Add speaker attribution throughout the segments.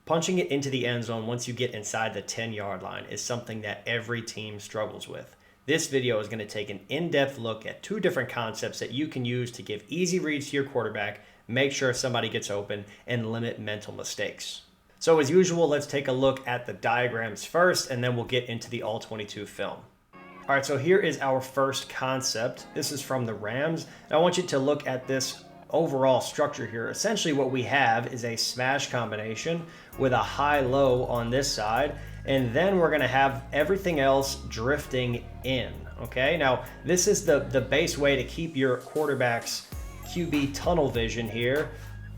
Speaker 1: punching it into the end zone once you get inside the 10-yard line is something that every team struggles with. This video is going to take an in-depth look at 2 different concepts that you can use to give easy reads to your quarterback, make sure somebody gets open, and limit mental mistakes. So as usual, let's take a look at the diagrams first, and then we'll get into the all-22 film. All right, so here is our first concept. This is from the Rams. And I want you to look at this overall structure here. Essentially what we have is a smash combination with a high-low on this side, and then we're gonna have everything else drifting in, okay? Now, this is the base way to keep your quarterback's QB tunnel vision here,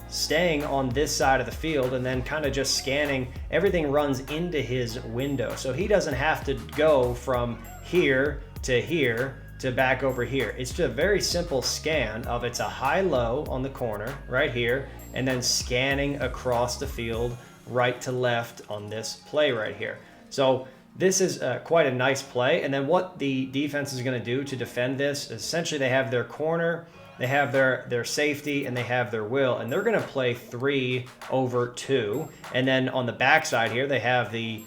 Speaker 1: staying on this side of the field and then kind of just scanning. Everything runs into his window, so he doesn't have to go from here to back over here. It's just a very simple scan of it's a high-low on the corner right here, and then scanning across the field right to left on this play right here. So this is quite a nice play. And then what the defense is going to do to defend this, essentially they have their corner, they have their safety, and they have their will, and they're going to play 3 over 2. And then on the backside here, they have the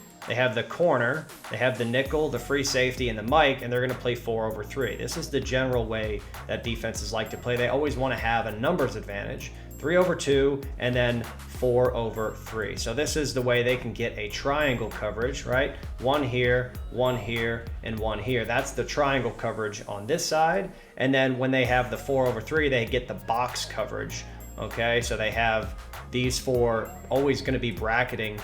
Speaker 1: corner, they have the nickel, the free safety, and the Mike, and they're going to play 4 over 3. This is the general way that defenses like to play. They always want to have a numbers advantage, 3 over 2, and then 4 over 3. So this is the way they can get a triangle coverage, right? 1 here, 1 here, and 1 here. That's the triangle coverage on this side. And then when they have the 4 over 3, they get the box coverage, okay? So they have these 4 always going to be bracketing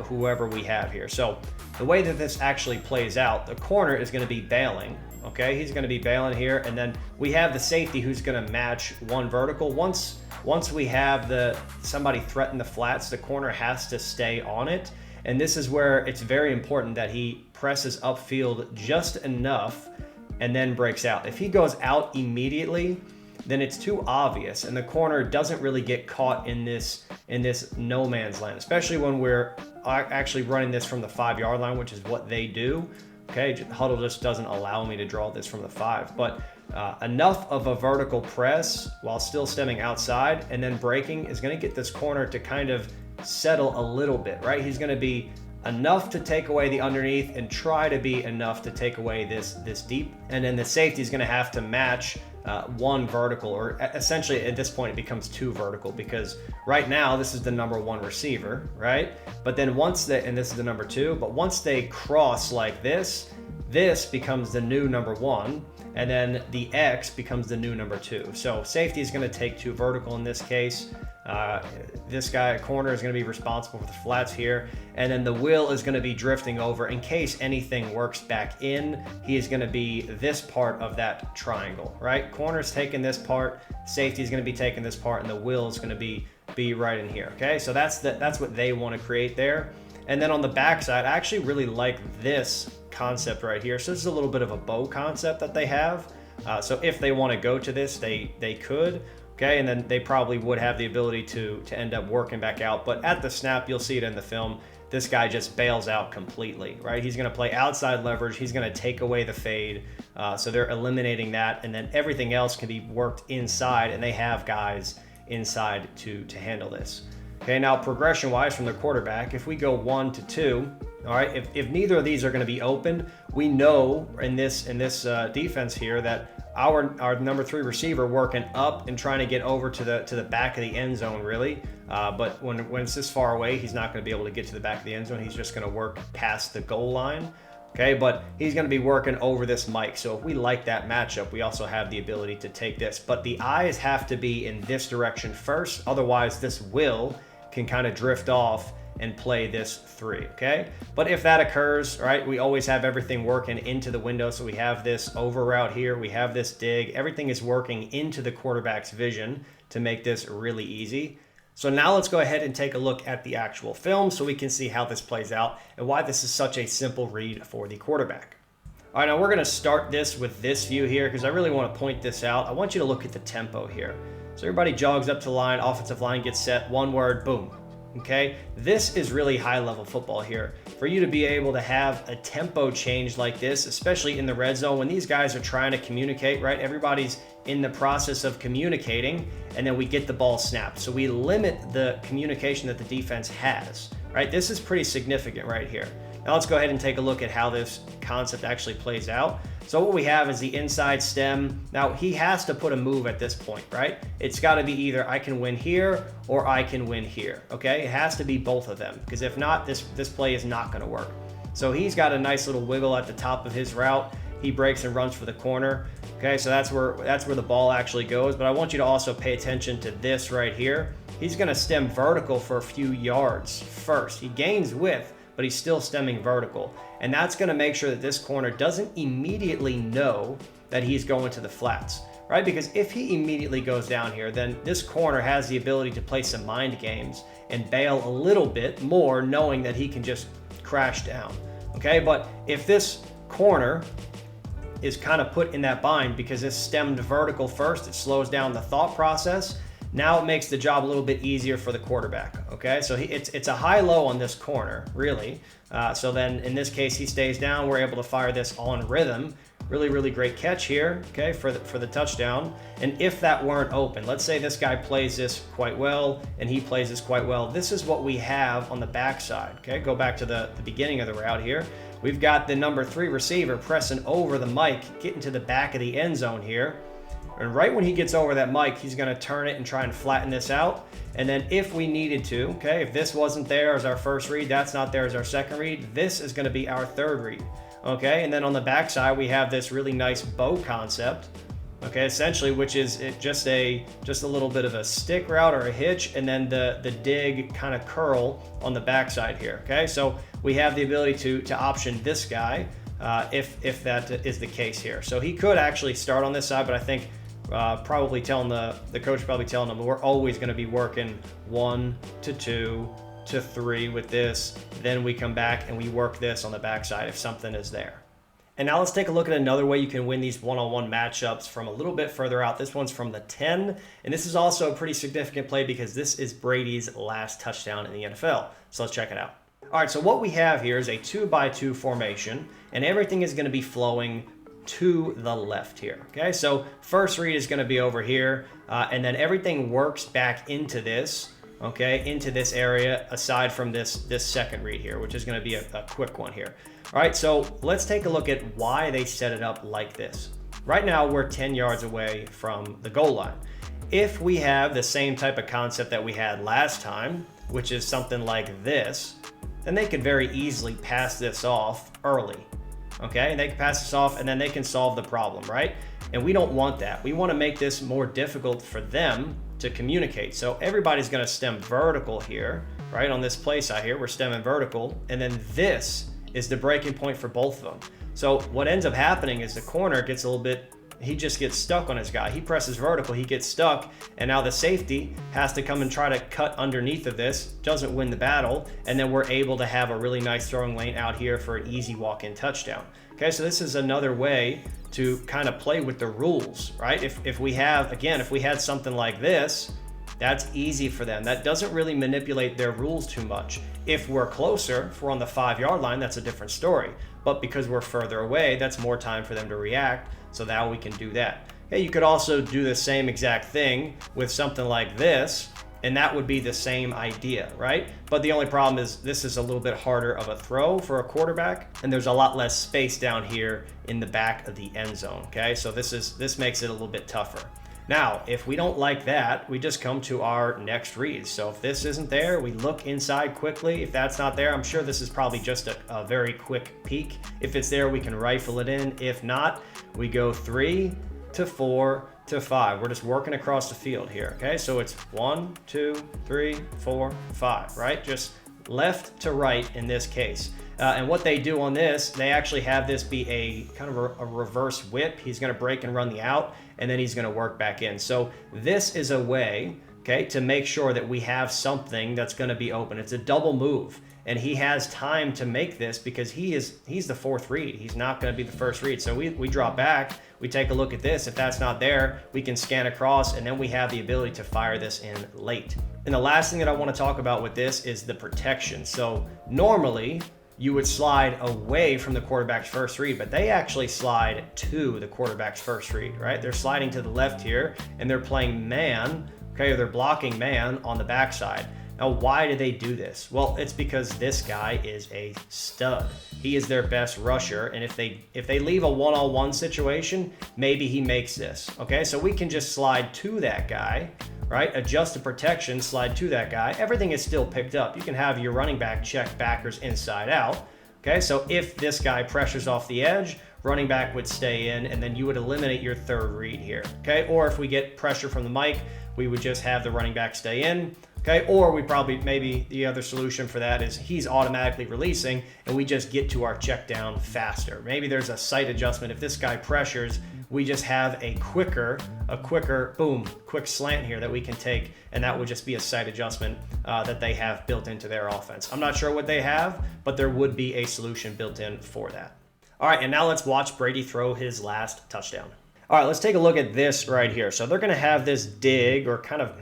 Speaker 1: whoever we have here. So the way that this actually plays out, the corner is going to be bailing, okay? He's going to be bailing here, and then we have the safety who's going to match 1 vertical. Once we have somebody threaten the flats, the corner has to stay on it, and this is where it's very important that he presses upfield just enough and then breaks out. If he goes out immediately, then it's too obvious, and the corner doesn't really get caught in this no man's land, especially when we're actually running this from the 5-yard line, which is what they do. Okay, huddle just doesn't allow me to draw this from the 5, but enough of a vertical press while still stemming outside and then breaking is going to get this corner to kind of settle a little bit, right? He's going to be enough to take away the underneath and try to be enough to take away this deep, and then the safety is going to have to match 1 vertical, or essentially at this point it becomes 2 vertical, because right now this is the number 1 receiver, right? But then and this is the number 2, but once they cross like this becomes the new number 1, and then the X becomes the new number 2. So safety is going to take 2 vertical in this case. This guy corner is going to be responsible for the flats here, and then the will is going to be drifting over in case anything works back in. He is going to be this part of that triangle, right? Corner's taking this part, safety is going to be taking this part, and the will is going to be right in here. Okay, so that's what they want to create there. And then on the backside, I actually really like this concept right here. So this is a little bit of a bow concept that they have. So if they want to go to this, they could. Okay, and then they probably would have the ability to end up working back out. But at the snap, you'll see it in the film, this guy just bails out completely, right? He's going to play outside leverage. He's going to take away the fade. So they're eliminating that, and then everything else can be worked inside, and they have guys inside to handle this. Okay, now progression-wise from the quarterback, if we go 1 to 2, all right, if neither of these are going to be open, we know in this defense here that our number 3 receiver working up and trying to get over to the back of the end zone, really. But when it's this far away, he's not going to be able to get to the back of the end zone. He's just going to work past the goal line. Okay, but he's going to be working over this Mike. So if we like that matchup, we also have the ability to take this. But the eyes have to be in this direction first. Otherwise, this will can kind of drift off and play this 3, okay? But if that occurs, right, we always have everything working into the window. So we have this over route here, we have this dig, everything is working into the quarterback's vision to make this really easy. So now let's go ahead and take a look at the actual film so we can see how this plays out and why this is such a simple read for the quarterback. All right, now we're gonna start this with this view here because I really wanna point this out. I want you to look at the tempo here. So everybody jogs up to the line, offensive line gets set, 1 word, boom. Okay, this is really high-level football here. For you to be able to have a tempo change like this, especially in the red zone, when these guys are trying to communicate, right? Everybody's in the process of communicating, and then we get the ball snapped. So we limit the communication that the defense has, right? This is pretty significant right here. Now let's go ahead and take a look at how this concept actually plays out. So what we have is the inside stem. Now he has to put a move at this point, right? It's got to be either I can win here or I can win here, okay? It has to be both of them, because if not, this play is not going to work. So he's got a nice little wiggle at the top of his route. He breaks and runs for the corner. Okay, so that's where the ball actually goes. But I want you to also pay attention to this right here. He's going to stem vertical for a few yards first. He gains width, but he's still stemming vertical. And that's going to make sure that this corner doesn't immediately know that he's going to the flats, right? Because if he immediately goes down here, then this corner has the ability to play some mind games and bail a little bit more, knowing that he can just crash down. Okay, but if this corner is kind of put in that bind because it's stemmed vertical first, it slows down the thought process. Now it makes the job a little bit easier for the quarterback. Okay, so it's a high-low on this corner, really. So then in this case, he stays down. We're able to fire this on rhythm. Really, really great catch here, okay, for the touchdown. And if that weren't open, let's say this guy plays this quite well and he plays this quite well, this is what we have on the backside, okay? Go back to the beginning of the route here. We've got the number 3 receiver pressing over the mic, getting to the back of the end zone here. And right when he gets over that mic, he's going to turn it and try and flatten this out. And then if we needed to, okay, if this wasn't there as our first read, that's not there as our second read, this is going to be our third read. Okay, and then on the backside, we have this really nice bow concept, okay, essentially, which is just a little bit of a stick route or a hitch, and then the dig kind of curl on the backside here, okay? So we have the ability to option this guy if that is the case here. So he could actually start on this side, but I think probably telling the coach probably telling him we're always going to be working 1 to 2 to 3 with this, then we come back and we work this on the backside if something is there. And now let's take a look at another way you can win these one-on-one matchups from a little bit further out. This one's from the 10, and this is also a pretty significant play because this is Brady's last touchdown in the NFL. So let's check it out. All right, so what we have here is a 2-by-2 formation, and everything is going to be flowing to the left here, okay? So first read is going to be over here, and then everything works back into this, okay, into this area aside from this second read here, which is going to be a quick one here. All right, so let's take a look at why they set it up like this. Right now, we're 10 yards away from the goal line. If we have the same type of concept that we had last time, which is something like this, then they could very easily pass this off early, okay? And they can pass this off and then they can solve the problem, right? And we don't want that. We want to make this more difficult for them to communicate. So everybody's going to stem vertical here, right? On this play side here, we're stemming vertical, and then this is the breaking point for both of them. So what ends up happening is the corner gets a little bit, he just gets stuck on his guy. He presses vertical, he gets stuck, and now the safety has to come and try to cut underneath of this, doesn't win the battle, and then we're able to have a really nice throwing lane out here for an easy walk-in touchdown. Okay, so this is another way to kind of play with the rules, right? If we have, again, if we had something like this, that's easy for them. That doesn't really manipulate their rules too much. If we're closer, if we're on the 5-yard line, that's a different story. But because we're further away, that's more time for them to react. So now we can do that. Okay, you could also do the same exact thing with something like this, and that would be the same idea, right? But the only problem is this is a little bit harder of a throw for a quarterback, and there's a lot less space down here in the back of the end zone, okay? So this makes it a little bit tougher. Now, if we don't like that, we just come to our next read. So if this isn't there, we look inside quickly. If that's not there, I'm sure this is probably just a very quick peek. If it's there, we can rifle it in. If not, we go 3 to 4 to 5. We're just working across the field here, okay? So it's 1, 2, 3, 4, 5, right? Just left to right in this case. And what they do on this, they actually have this be a kind of a reverse whip. He's going to break and run the out, and then he's going to work back in. So this is a way, okay, to make sure that we have something that's going to be open. It's a double move, and he has time to make this because he's the fourth read. He's not going to be the first read. So we drop back, we take a look at this. If that's not there, we can scan across, and then we have the ability to fire this in late. And the last thing that I want to talk about with this is the protection. So normally, you would slide away from the quarterback's first read, but they actually slide to the quarterback's first read, right? They're sliding to the left here, and they're playing man, okay, or they're blocking man on the backside. Now, why do they do this? Well, it's because this guy is a stud. He is their best rusher, and if they leave a one-on-one situation, maybe he makes this. Okay, so we can just slide to that guy, right? Adjust the protection, slide to that guy. Everything is still picked up. You can have your running back check backers inside out. Okay, so if this guy pressures off the edge, running back would stay in, and then you would eliminate your third read here. Okay, or if we get pressure from the mic, we would just have the running back stay in. Okay, or we probably, maybe the other solution for that is he's automatically releasing and we just get to our check down faster. Maybe there's a sight adjustment. If this guy pressures, we just have a quicker boom, quick slant here that we can take, and that would just be a sight adjustment that they have built into their offense. I'm not sure what they have, but there would be a solution built in for that. All right, and now let's watch Brady throw his last touchdown. All right, let's take a look at this right here. So they're gonna have this dig, or kind of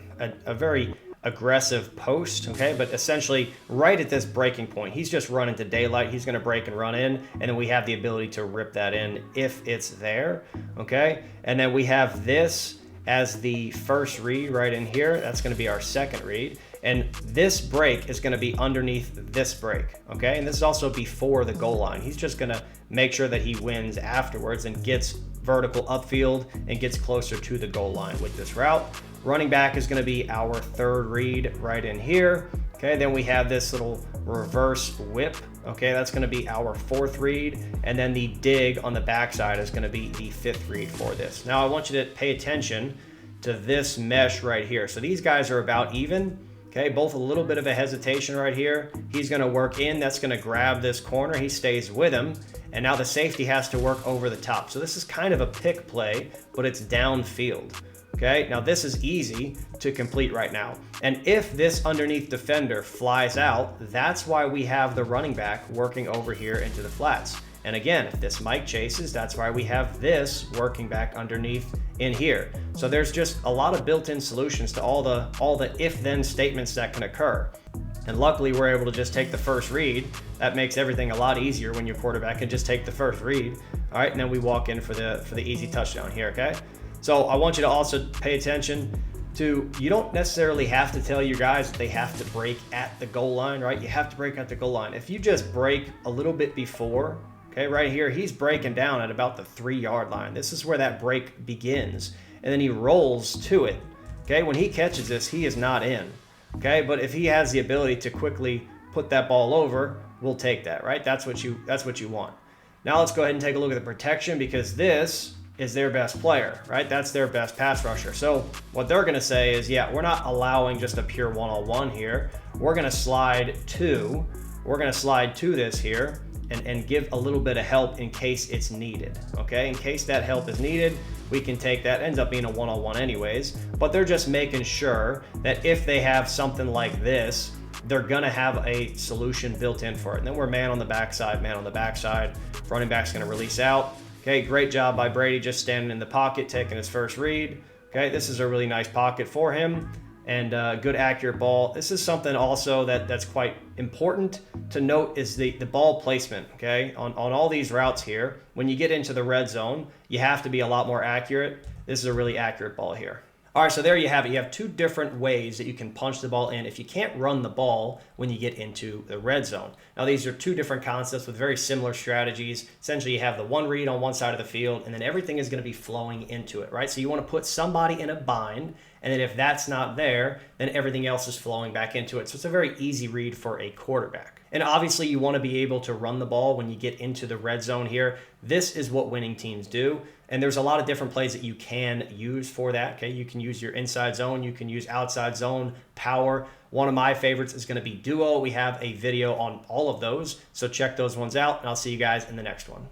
Speaker 1: a very aggressive post, okay, but essentially right at this breaking point, he's just run into daylight. He's going to break and run in, and then we have the ability to rip that in if it's there, okay, and then we have this as the first read right in here. That's going to be our second read, and this break is going to be underneath this break, okay, and this is also before the goal line. He's just going to make sure that he wins afterwards and gets vertical upfield and gets closer to the goal line with this route. Running back is going to be our third read right in here. Okay, then we have this little reverse whip. Okay, that's going to be our fourth read. And then the dig on the backside is going to be the fifth read for this. Now I want you to pay attention to this mesh right here. So these guys are about even. Okay, both a little bit of a hesitation right here. He's going to work in. That's going to grab this corner. He stays with him. And now the safety has to work over the top. So this is kind of a pick play, but it's downfield. Okay, now this is easy to complete right now. And if this underneath defender flies out, that's why we have the running back working over here into the flats. And again, if this mic chases, that's why we have this working back underneath in here. So there's just a lot of built-in solutions to all the if-then statements that can occur. And luckily we're able to just take the first read. That makes everything a lot easier when your quarterback can just take the first read. All right, and then we walk in for the easy touchdown here, okay? So I want you to also pay attention to, you don't necessarily have to tell your guys that they have to break at the goal line, right? You have to break at the goal line. If you just break a little bit before, okay, right here, he's breaking down at about the 3-yard line. This is where that break begins. And then he rolls to it, okay? When he catches this, he is not in, okay? But if he has the ability to quickly put that ball over, we'll take that, right? That's what you want. Now let's go ahead and take a look at the protection, because this is their best player, right? That's their best pass rusher. So what they're gonna say is, yeah, we're not allowing just a pure one-on-one here. We're gonna slide to this here and give a little bit of help in case it's needed, okay? In case that help is needed, we can take that. Ends up being a one-on-one anyways, but they're just making sure that if they have something like this, they're gonna have a solution built in for it. And then we're man on the backside. Running back's gonna release out. Okay, great job by Brady, just standing in the pocket, taking his first read. Okay, this is a really nice pocket for him, and good accurate ball. This is something also that's quite important to note, is the ball placement, okay? On all these routes here, when you get into the red zone, you have to be a lot more accurate. This is a really accurate ball here. All right, so there you have it. You have two different ways that you can punch the ball in if you can't run the ball when you get into the red zone. Now, these are two different concepts with very similar strategies. Essentially, you have the one read on one side of the field, and then everything is going to be flowing into it, right? So you want to put somebody in a bind, and then if that's not there, then everything else is flowing back into it. So it's a very easy read for a quarterback. And obviously, you want to be able to run the ball when you get into the red zone here. This is what winning teams do. And there's a lot of different plays that you can use for that, okay? You can use your inside zone. You can use outside zone, power. One of my favorites is going to be duo. We have a video on all of those, so check those ones out, and I'll see you guys in the next one.